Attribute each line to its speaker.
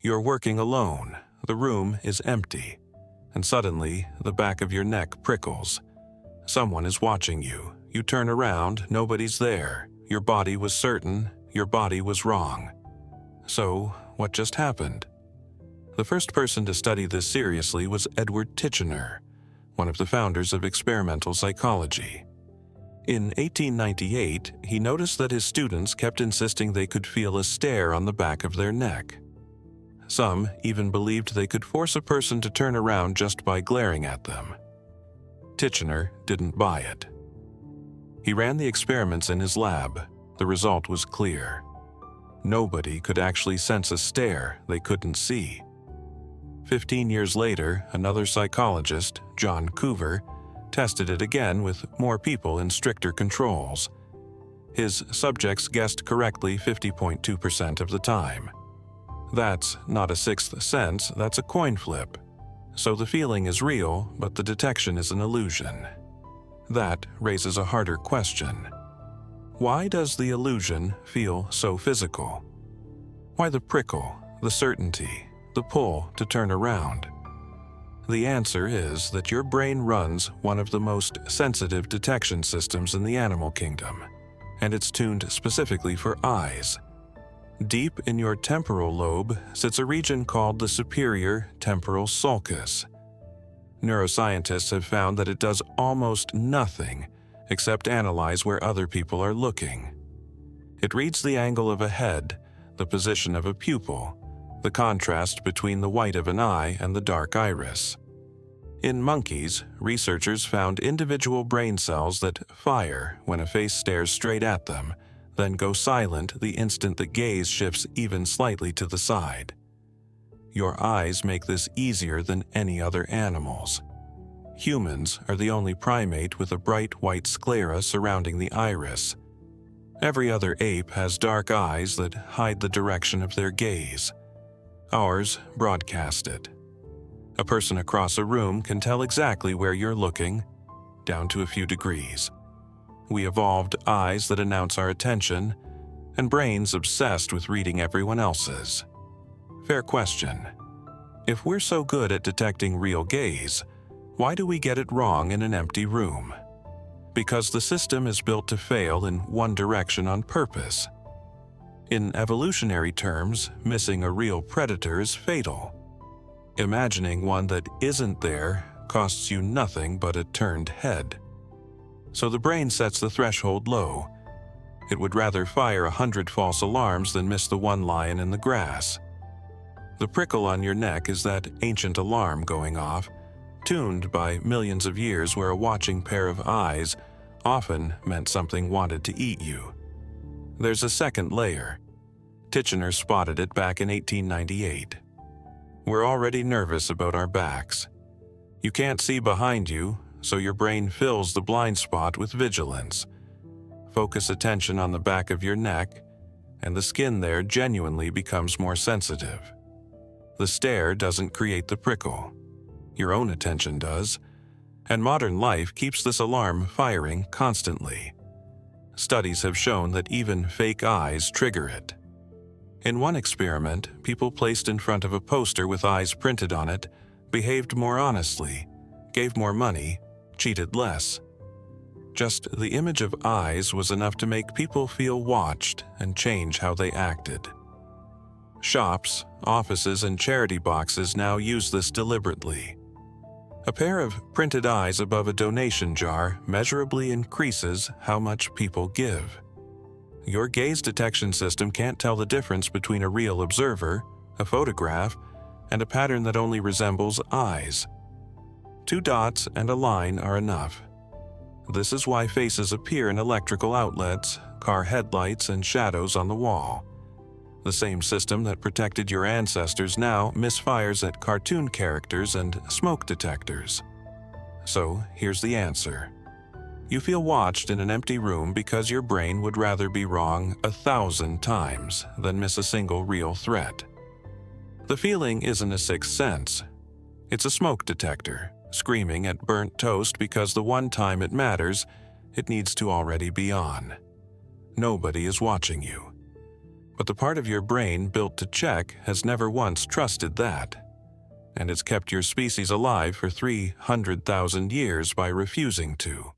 Speaker 1: You're working alone, the room is empty, and suddenly the back of your neck prickles. Someone is watching you. You turn around, nobody's there. Your body was certain, your body was wrong. So, what just happened? The first person to study this seriously was Edward Titchener, one of the founders of experimental psychology. In 1898, he noticed that his students kept insisting they could feel a stare on the back of their neck. Some even believed they could force a person to turn around just by glaring at them. Titchener didn't buy it. He ran the experiments in his lab. The result was clear. Nobody could actually sense a stare they couldn't see. 15 years later, another psychologist, John Coover, tested it again with more people in stricter controls. His subjects guessed correctly 50.2% of the time. That's not a sixth sense, that's a coin flip. So the feeling is real, but the detection is an illusion. That raises a harder question. Why does the illusion feel so physical? Why the prickle, the certainty, the pull to turn around? The answer is that your brain runs one of the most sensitive detection systems in the animal kingdom, and it's tuned specifically for eyes. Deep in your temporal lobe sits a region called the superior temporal sulcus. Neuroscientists have found that it does almost nothing except analyze where other people are looking. It reads the angle of a head, the position of a pupil, the contrast between the white of an eye and the dark iris. In monkeys, researchers found individual brain cells that fire when a face stares straight at them, then go silent the instant the gaze shifts even slightly to the side. Your eyes make this easier than any other animals. Humans are the only primate with a bright white sclera surrounding the iris. Every other ape has dark eyes that hide the direction of their gaze. Ours broadcast it. A person across a room can tell exactly where you're looking, down to a few degrees. We evolved eyes that announce our attention, and brains obsessed with reading everyone else's. Fair question. If we're so good at detecting real gaze, why do we get it wrong in an empty room? Because the system is built to fail in one direction on purpose. In evolutionary terms, missing a real predator is fatal. Imagining one that isn't there costs you nothing but a turned head. So the brain sets the threshold low. It would rather fire 100 false alarms than miss the one lion in the grass. The prickle on your neck is that ancient alarm going off, tuned by millions of years where a watching pair of eyes often meant something wanted to eat you. There's a second layer. Titchener spotted it back in 1898. We're already nervous about our backs. You can't see behind you, so your brain fills the blind spot with vigilance. Focus attention on the back of your neck, and the skin there genuinely becomes more sensitive. The stare doesn't create the prickle. Your own attention does, and modern life keeps this alarm firing constantly. Studies have shown that even fake eyes trigger it. In one experiment, people placed in front of a poster with eyes printed on it behaved more honestly, gave more money, cheated less. Just the image of eyes was enough to make people feel watched and change how they acted. Shops, offices, and charity boxes now use this deliberately. A pair of printed eyes above a donation jar measurably increases how much people give. Your gaze detection system can't tell the difference between a real observer, a photograph, and a pattern that only resembles eyes. 2 dots and a line are enough. This is why faces appear in electrical outlets, car headlights, and shadows on the wall. The same system that protected your ancestors now misfires at cartoon characters and smoke detectors. So here's the answer. You feel watched in an empty room because your brain would rather be wrong 1,000 times than miss a single real threat. The feeling isn't a sixth sense. It's a smoke detector, screaming at burnt toast because the one time it matters, it needs to already be on. Nobody is watching you. But the part of your brain built to check has never once trusted that. And it's kept your species alive for 300,000 years by refusing to.